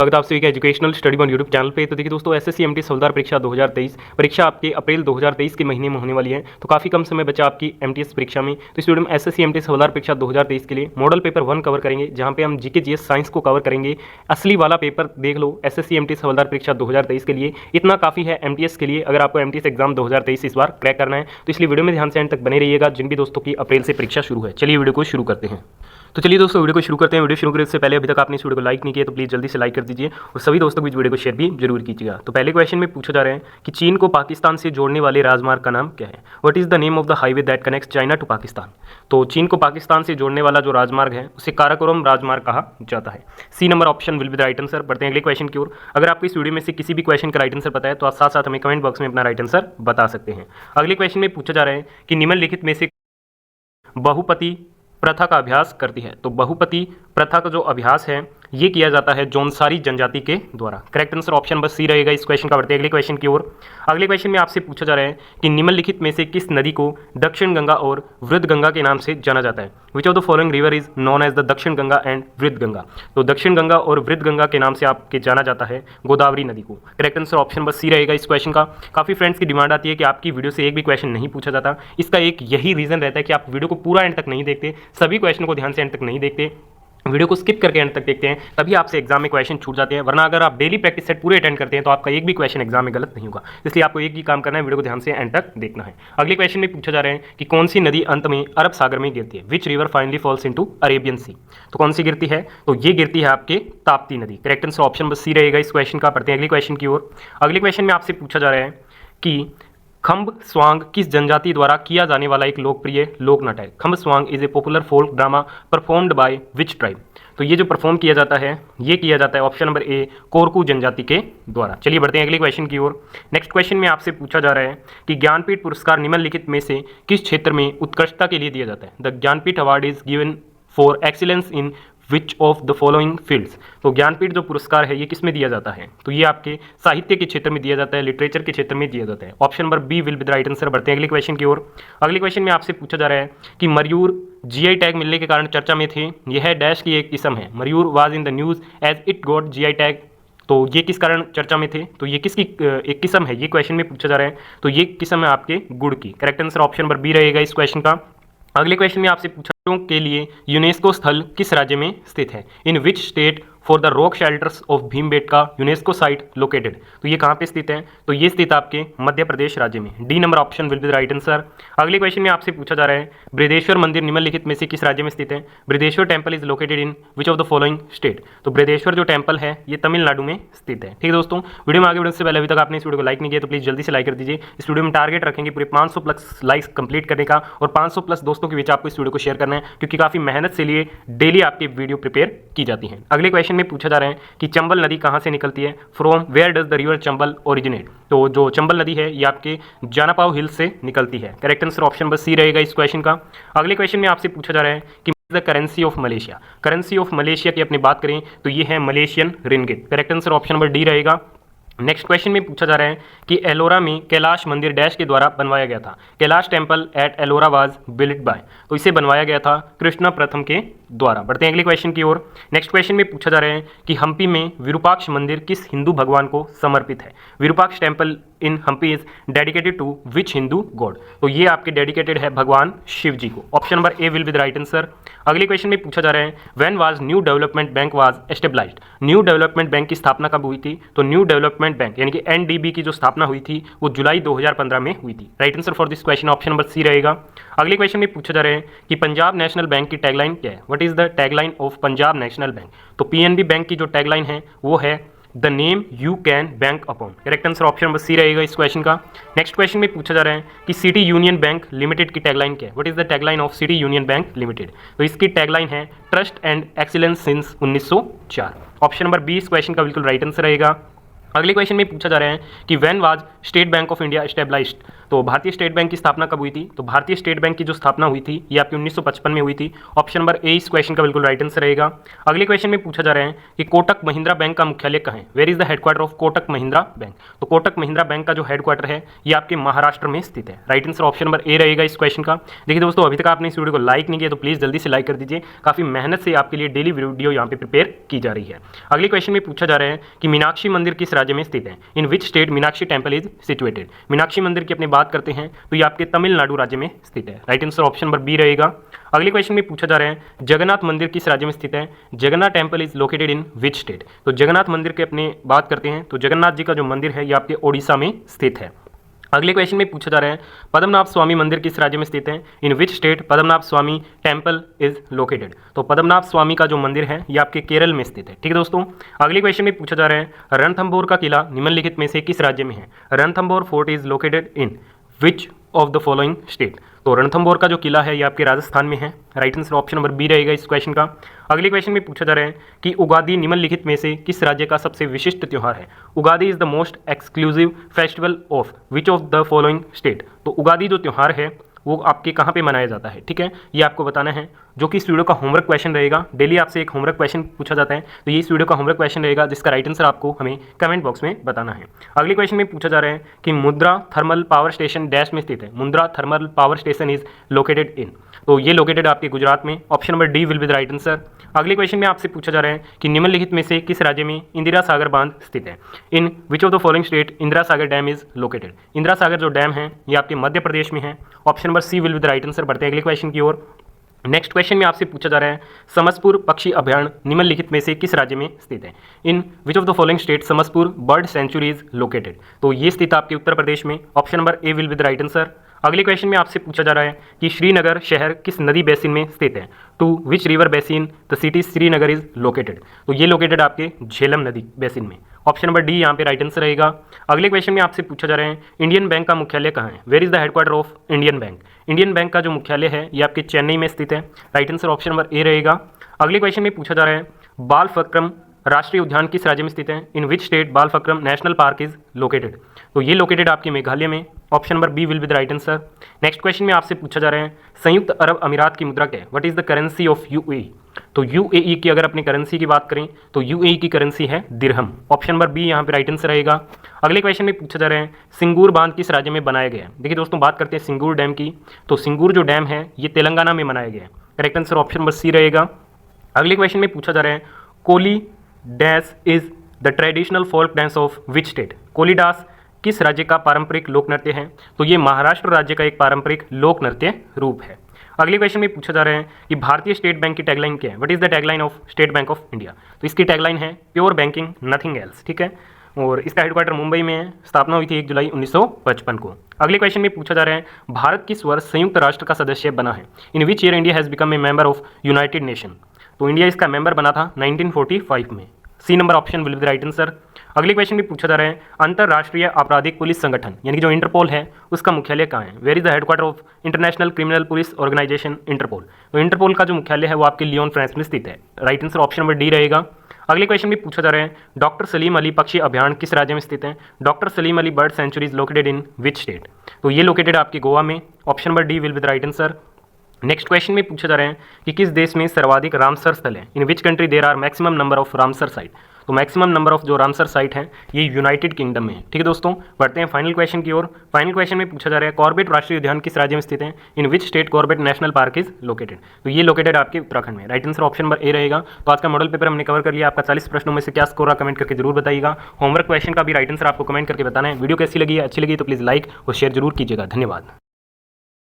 स्वागत है आपसे एक educational study on YouTube channel पे। तो देखिए दोस्तों, एसएससी एमटी हवलदार परीक्षा 2023 परीक्षा आपके अप्रैल 2023 के महीने में होने वाली है। तो काफ़ी कम समय बचा आपकी एमटीएस परीक्षा में। तो इस वीडियो में एसएससी एमटी हवलदार परीक्षा 2023 के लिए मॉडल पेपर 1 कवर करेंगे, जहाँ पे हम जीके जीएस साइंस को कवर करेंगे। असली वाला पेपर देख लो एसएससी एमटी हवलदार परीक्षा 2023 के लिए, इतना काफ़ी है एमटीएस के लिए। अगर आपको एमटीएस एग्जाम 2023 इस बार क्रैक करना है तो इसलिए वीडियो में ध्यान से एंड तक बने रहिएगा, जिन भी दोस्तों की अप्रैल से परीक्षा शुरू है। चलिए वीडियो को शुरू करते हैं। तो चलिए दोस्तों वीडियो को शुरू करते हैं। वीडियो शुरू करने से पहले अभी तक आपने इस वीडियो को लाइक नहीं किया तो प्लीज़ जल्दी से लाइक कर दीजिए और सभी दोस्तों को इस वीडियो को शेयर भी जरूर कीजिएगा। तो पहले क्वेश्चन में पूछा जा रहा है कि चीन को पाकिस्तान से जोड़ने वाले राजमार्ग का नाम क्या है। What is the name of the highway that connects China to Pakistan. तो चीन को पाकिस्तान से जोड़ने वाला जो राजमार्ग है उसे काराकोरम राजमार्ग कहा जाता है। C number option will be the right answer. बढ़ते हैं अगले क्वेश्चन की ओर। अगर आपको इस वीडियो में से किसी भी क्वेश्चन का राइट आंसर पता है तो आप साथ साथ हमें कमेंट बॉक्स में अपना राइट आंसर बता सकते हैं। अगले क्वेश्चन में पूछा जा रहा है कि निम्नलिखित में से बहुपति प्रथा का अभ्यास करती है। तो बहुपति प्रथा का जो अभ्यास है ये किया जाता है जौनसारी जनजाति के द्वारा। करेक्ट आंसर ऑप्शन बस सी रहेगा इस क्वेश्चन का। बढ़ते अगले क्वेश्चन की ओर। अगले क्वेश्चन में आपसे पूछा जा रहा है कि निम्नलिखित में से किस नदी को दक्षिण गंगा और वृद्ध गंगा के नाम से जाना जाता है। Which of the following river is known as the Dakshin Ganga and वृद्ध गंगा। तो दक्षिण गंगा और वृद्ध गंगा के नाम से आपके जाना जाता है गोदावरी नदी को। करेक्ट आंसर ऑप्शन बस सी रहेगा इस क्वेश्चन का। काफ़ी फ्रेंड्स की डिमांड आती है कि आपकी वीडियो से एक भी क्वेश्चन नहीं पूछा जाता। इसका एक यही रीज़न रहता है कि आप वीडियो को पूरा एंड तक नहीं देखते, सभी क्वेश्चन को ध्यान से एंड तक नहीं देखते, वीडियो को स्किप करके एंड तक देखते हैं, तभी आपसे एग्जाम में क्वेश्चन छूट जाते हैं। वरना अगर आप डेली प्रैक्टिस सेट पूरे अटेंड करते हैं तो आपका एक भी क्वेश्चन एग्जाम में गलत नहीं होगा। इसलिए आपको एक ही काम करना है, वीडियो को ध्यान से एंड तक देखना है। अगले क्वेश्चन में पूछा जा रहा है कि कौन सी नदी अंत में अरब सागर में गिरती है। Which river finally falls into Arabian sea. तो कौन सी गिरती है, तो ये गिरती है आपके ताप्ती नदी। करेक्ट आंसर ऑप्शन बस सी रहेगा इस क्वेश्चन का। पढ़ते हैं अगले क्वेश्चन की ओर। अगले क्वेश्चन में आपसे पूछा जा रहा है कि खम्ब स्वांग किस जनजाति द्वारा किया जाने वाला एक लोकप्रिय लोक नाटक है। Khamb Swang is a popular folk drama performed by which tribe. तो ये जो परफॉर्म किया जाता है ये किया जाता है ऑप्शन नंबर ए कोरकू जनजाति के द्वारा। चलिए बढ़ते हैं अगले क्वेश्चन की ओर। नेक्स्ट क्वेश्चन में आपसे पूछा जा रहा है कि ज्ञानपीठ पुरस्कार निम्नलिखित में से किस क्षेत्र में उत्कृष्टता के लिए दिया जाता है। The Jnanpith award is given for excellence in which of the following fields. तो ज्ञानपीठ जो पुरस्कार है ये किस में दिया जाता है, तो ये आपके साहित्य के क्षेत्र में दिया जाता है, लिटरेचर के क्षेत्र में दिया जाता है। Option number B will be the right answer. बढ़ते हैं अगले क्वेश्चन की ओर। अगले क्वेश्चन में आपसे पूछा जा रहा है कि मयूर जीआई टैग मिलने के कारण चर्चा में थे। यह डैश की एक किस्म है। Mayur was in the news as it got GI tag. तो ये किस कारण चर्चा में थे, तो ये किसकी एक किस्म है, ये क्वेश्चन में पूछा जा रहा है। तो ये किस्म है आपके गुड़ की। Correct answer option number B रहेगा इस क्वेश्चन का। अगले क्वेश्चन में आपसे पूछा के लिए यूनेस्को स्थल किस राज्य में स्थित है। In which state for the rock shelters of Bhimbetka UNESCO site located. तो ये कहाँ पे स्थित है, तो ये स्थित आपके मध्य प्रदेश राज्य में। D number option will be the right answer. अगले क्वेश्चन में आपसे पूछा जा रहा है बृहदेश्वर मंदिर निम्नलिखित में से किस राज्य में स्थित है। Brihadeshwara temple is located in which of the following state. तो बृहदेश्वर जो टेम्पल है ये तमिलनाडु में स्थित है। ठीक है दोस्तों, वीडियो में आगे बढ़ने से पहले अभी तक आपने इस वीडियो को लाइक नहीं किया तो प्लीज जल्दी से लाइक कर दीजिए। इस वीडियो में टारगेट रखेंगे पूरे 500 प्लस लाइक्स कंप्लीट करने का और 500 प्लस दोस्तों के बीच आपको इस वीडियो को शेयर करना है, क्योंकि काफी मेहनत से लिए डेली आपकी वीडियो प्रिपेयर की जाती है। अगले क्वेश्चन में पूछा जा रहा है कि चंबल नदी कहाँ से निकलती है। From where does the river Chambal originate. तो जो चंबल नदी है ये आपके जानापाव हिल्स से निकलती है। करेक्ट आंसर ऑप्शन बस सी रहेगा इस क्वेश्चन का। अगले क्वेश्चन में आपसे पूछा जा रहा है कि the currency of Malaysia. Currency of Malaysia की अपनी बात करें तो ये है Malaysian ringgit. Correct answer option number D रहेगा। नेक्स्ट क्वेश्चन में पूछा जा रहा है कि एलोरा में कैलाश मंदिर डैश के द्वारा बनवाया गया था। Kailash temple at Ellora was built by. तो इसे बनवाया गया था कृष्णा प्रथम के द्वारा। बढ़ते हैं अगले क्वेश्चन की ओर। नेक्स्ट क्वेश्चन में पूछा जा रहा है कि हम्पी में विरूपाक्ष मंदिर किस हिंदू भगवान को समर्पित है। Virupaksha temple in Hampi is dedicated to which Hindu god. तो ये आपके डेडिकेटेड है भगवान शिव जी को। Option number A will be the right answer. अगले क्वेश्चन में पूछा जा रहा है when was new development bank was established. New development bank की स्थापना कब हुई थी, तो न्यू डेवलपमेंट बैंक यानी कि एनडीबी की जो स्थापना हुई थी वो जुलाई 2015 में हुई थी। Right answer for this question option number C रहेगा। अगले क्वेश्चन में पूछा जा रहा है कि पंजाब नेशनल बैंक की टैगलाइन क्या है। What is the tagline of Punjab national bank. तो पीएनबी बैंक की जो टैगलाइन है वो है the name you can bank upon. Correct answer option number C रहेगा इस क्वेश्चन का। नेक्स्ट क्वेश्चन में पूछा जा रहा है कि सिटी यूनियन बैंक लिमिटेड की टैगलाइन क्या है। What is the tagline of city union bank limited. तो इसकी टैगलाइन है trust and excellence since 1904। Option number B इस क्वेश्चन का बिल्कुल राइट आंसर रहेगा। अगले क्वेश्चन में पूछा जा रहा है कि when was state bank of India established. तो भारतीय स्टेट बैंक की स्थापना कब हुई थी? तो भारतीय स्टेट बैंक की जो स्थापना हुई थी ये आपकी 1955 में हुई थी। ऑप्शन नंबर ए इस क्वेश्चन का बिल्कुल राइट आंसर रहेगा। अगले क्वेश्चन में पूछा जा रहा है कि कोटक महिंद्रा बैंक का मुख्यालय कहाँ है? Where is the headquarter of Kotak Mahindra bank? तो कोटक महिंद्रा बैंक का जो हेडक्वार्टर है ये आपके महाराष्ट्र में स्थित है। Right answer option number A रहेगा इस क्वेश्चन का। देखिए दोस्तों, अभी तक आपने इस वीडियो को लाइक नहीं किया तो प्लीज जल्दी से लाइक कर दीजिए। काफी मेहनत से आपके लिए डेली वीडियो यहाँ पे प्रिपेयर की जा रही है। अगले क्वेश्चन में पूछा जा रहा है कि मीनाक्षी मंदिर किस राज्य में स्थित है? In which state Meenakshi temple is situated? Meenakshi मंदिर की अपनी बात करते हैं तो ये आपके तमिलनाडु राज्य में स्थित है। Right answer option number B रहेगा। अगले क्वेश्चन में पूछा जा रहा है जगन्नाथ मंदिर किस राज्य में स्थित है? Jagannath temple is located in which state? तो जगन्नाथ मंदिर की अपनी बात करते हैं तो जगन्नाथ जी का जो मंदिर है ये आपके ओडिशा में स्थित है। अगले क्वेश्चन में पूछा जा रहा है पद्मनाभ स्वामी मंदिर किस राज्य में स्थित है? In which state Padmanabha Swamy temple is located? तो पद्मनाभ स्वामी का जो मंदिर है ये आपके केरल में स्थित है। ठीक है दोस्तों, अगले क्वेश्चन में पूछा जा रहा है रणथंभौर का किला निम्नलिखित में से किस राज्य में है? Ranthambore fort is located in which of the following state? तो रणथंभौर का जो किला है ये आपके राजस्थान में है। Right answer option number B रहेगा इस क्वेश्चन का। अगले क्वेश्चन में पूछा जा रहा है कि उगादी निम्नलिखित में से किस राज्य का सबसे विशिष्ट त्यौहार है? Ugadi is the most exclusive festival of which of the following state? तो उगादी जो त्यौहार है वो आपके कहाँ पे मनाया जाता है? ठीक है, ये आपको बताना है, जो कि इस वीडियो का होमवर्क क्वेश्चन रहेगा। डेली आपसे एक होमवर्क क्वेश्चन पूछा जाता है, तो ये इस वीडियो का होमवर्क क्वेश्चन रहेगा जिसका राइट आंसर आपको हमें कमेंट बॉक्स में बताना है। अगले क्वेश्चन में पूछा जा रहा है कि Mundra thermal power station dash में स्थित है? Mundra thermal power station is located इन? तो ये लोकेटेड आपके गुजरात में। Option number D will be the right answer. अगले क्वेश्चन में आपसे पूछा जा रहा है कि निम्नलिखित में से किस राज्य में इंदिरा सागर बांध स्थित है? In which of the following state Indira Sagar dam is located? Indira Sagar जो डैम है ये आपके मध्य प्रदेश में है। Option number C will be the right answer. बढ़ते हैं अगले क्वेश्चन की ओर। नेक्स्ट क्वेश्चन में आपसे पूछा जा रहा है समसपुर पक्षी अभयारण्य निम्नलिखित में से किस राज्य में स्थित है? In which of the following state Samaspur bird sanctuary is located? तो ये स्थित आपके उत्तर प्रदेश में। Option number A will be the right answer. अगले क्वेश्चन में आपसे पूछा जा रहा है कि श्रीनगर शहर किस नदी बेसिन में स्थित है? To which river basin the city Srinagar is located? तो ये लोकेटेड आपके झेलम नदी बेसिन में। ऑप्शन नंबर डी यहाँ पे राइट आंसर रहेगा। अगले क्वेश्चन में आपसे पूछा जा रहा है इंडियन बैंक का मुख्यालय कहाँ है? Where is the headquarter of Indian bank? Indian bank का जो मुख्यालय है ये आपके चेन्नई में स्थित है। Right answer option number A रहेगा। अगले क्वेश्चन में पूछा जा रहा है बालफक्रम राष्ट्रीय उद्यान किस राज्य में स्थित है? In which state Balphakram national park is located? तो ये लोकेटेड आपके मेघालय में। Option number B will be the right answer. Next question में आपसे पूछा जा रहा है संयुक्त अरब अमीरात की मुद्रा क्या है? What is the currency of UAE? तो यूएई की अगर अपनी करेंसी की बात करें तो यूएई की करेंसी है दिरहम। ऑप्शन नंबर बी यहाँ पे राइट आंसर रहेगा। अगले क्वेश्चन में पूछा जा रहा है सिंगूर बांध किस राज्य में बनाया गया है? देखिए दोस्तों, बात करते हैं सिंगूर डैम की, तो सिंगूर जो डैम है ये तेलंगाना में बनाया गया है। Correct answer option number C रहेगा। अगले क्वेश्चन में पूछा जा रहा है Koli dash is the traditional folk dance of which state? कोलीडास किस राज्य का पारंपरिक लोक नृत्य है? तो ये महाराष्ट्र राज्य का एक पारंपरिक लोक नृत्य रूप है। अगले क्वेश्चन में पूछा जा रहा है कि भारतीय स्टेट बैंक की टैगलाइन क्या है? What is the tagline of state bank of India? तो इसकी टैगलाइन है प्योर बैंकिंग नथिंग एल्स। ठीक है, और इसका हेडक्वार्टर मुंबई में है। स्थापना हुई थी 1 जुलाई 1955 को। अगले क्वेश्चन में पूछा जा रहा है भारत किस वर्ष संयुक्त राष्ट्र का सदस्य बना है? In which year India has become a member of United Nation? तो इंडिया इसका मेंबर बना था 1945 में। C number option will be the right answer. अगले क्वेश्चन में पूछा जा रहा है अंतर्राष्ट्रीय आपराधिक पुलिस संगठन यानी कि जो इंटरपोल है उसका मुख्यालय कहाँ है? Where is the headquarter of international criminal police organisation Interpol? तो इंटरपोल का जो मुख्यालय है वो आपके लियोन फ्रांस में स्थित है। Right answer option number D रहेगा। अगले क्वेश्चन में पूछा जा रहा है डॉक्टर सलीम अली पक्षी अभ्यारण्य किस राज्य में स्थित है? Doctor Salim Ali bird sanctuary is located in which state? तो ये लोकेटेड आपके गोवा में। Option number D will be the right answer. Next question में पूछा जा रहा है कि किस देश में सर्वाधिक रामसर स्थल है? In which country there are maximum number of Ramsar site? तो मैक्सिमम नंबर ऑफ जो रामसर साइट है ये यूनाइटेड किंगडम में है। ठीक है दोस्तों, बढ़ते हैं फाइनल क्वेश्चन की ओर। फाइनल क्वेश्चन में पूछा जा रहा है कॉर्बेट राष्ट्रीय उद्यान किस राज्य में स्थित है? In which state Corbett national park is located? तो ये लोकेटेड आपके उत्तराखंड में। Right answer option number A रहेगा। तो आज का मॉडल पेपर हमने कवर कर लिया। आपका 40 प्रश्नों में से क्या स्कोर कमेंट करके जरूर बताइएगा। होमवर्क क्वेश्चन का भी राइट आंसर आपको कमेंट करके बताना है। वीडियो कैसी लगी है, अच्छी लगी तो प्लीज़ लाइक और शेयर जरूर कीजिएगा। धन्यवाद।